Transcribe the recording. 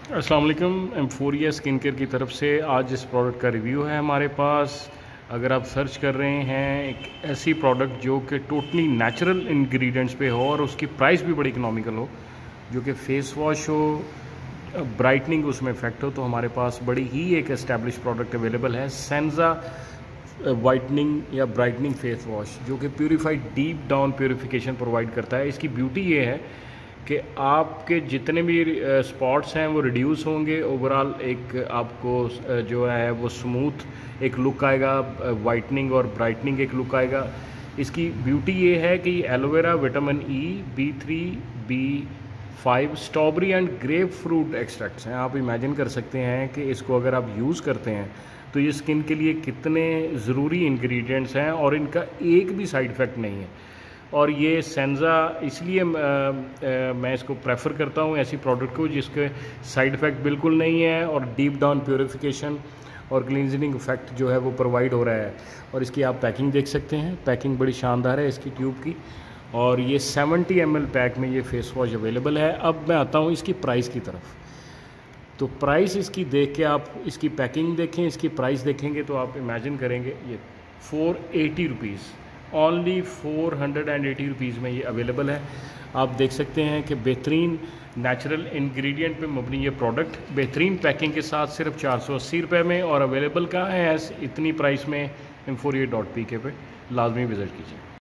अस्सलाम वालेकुम। एम्फोरिया skin care की तरफ से आज इस प्रोडक्ट का रिव्यू है हमारे पास। अगर आप सर्च कर रहे हैं एक ऐसी प्रोडक्ट जो कि टोटली नेचुरल इंग्रेडिएंट्स पे हो और उसकी प्राइस भी बड़ी इकोनॉमिकल हो, जो कि फेस वॉश हो, ब्राइटनिंग उसमें इफेक्ट हो, तो हमारे पास बड़ी ही एक एस्टेब्लिश प्रोडक्ट अवेलेबल है, सेंजा वाइटनिंग या ब्राइटनिंग फेस वॉश, जो कि purified deep down purification provide करता है। इसकी ब्यूटी ये है कि आपके जितने भी स्पॉट्स हैं वो रिड्यूस होंगे। ओवरऑल एक आपको जो है वो स्मूथ एक लुक आएगा, वाइटनिंग और ब्राइटनिंग एक लुक आएगा। इसकी ब्यूटी ये है कि aloe vera, vitamin E, B3, B5, strawberry and grep fruit extracts हैं। आप इमेजिन कर सकते हैं कि इसको अगर आप यूज़ करते हैं तो ये स्किन के लिए कितने ज़रूरी इंग्रेडिएंट्स हैं और इनका एक भी साइड इफ़ेक्ट नहीं है। और ये सेंजा इसलिए मैं इसको प्रेफर करता हूँ ऐसी प्रोडक्ट को जिसके साइड इफ़ेक्ट बिल्कुल नहीं है और डीप डाउन प्योरीफिकेशन और क्लींजनिंग इफेक्ट जो है वो प्रोवाइड हो रहा है। और इसकी आप पैकिंग देख सकते हैं, पैकिंग बड़ी शानदार है इसकी ट्यूब की। और ये 70 ml पैक में ये फेस वॉश अवेलेबल है। अब मैं आता हूँ इसकी प्राइस की तरफ। तो प्राइस इसकी देख के आप इसकी पैकिंग देखें, इसकी प्राइस देखेंगे तो आप इमेजिन करेंगे ये 480 रुपीज़, ओनली 480 रुपीज़ में ये अवेलेबल है। आप देख सकते हैं कि बेहतरीन नेचुरल इंग्रेडिएंट पे मबनी ये प्रोडक्ट बेहतरीन पैकिंग के साथ सिर्फ 480 रुपये में, और अवेलेबल कहाँ है इतनी प्राइस में? Emforia.pk पे लाजमी विज़िट कीजिए।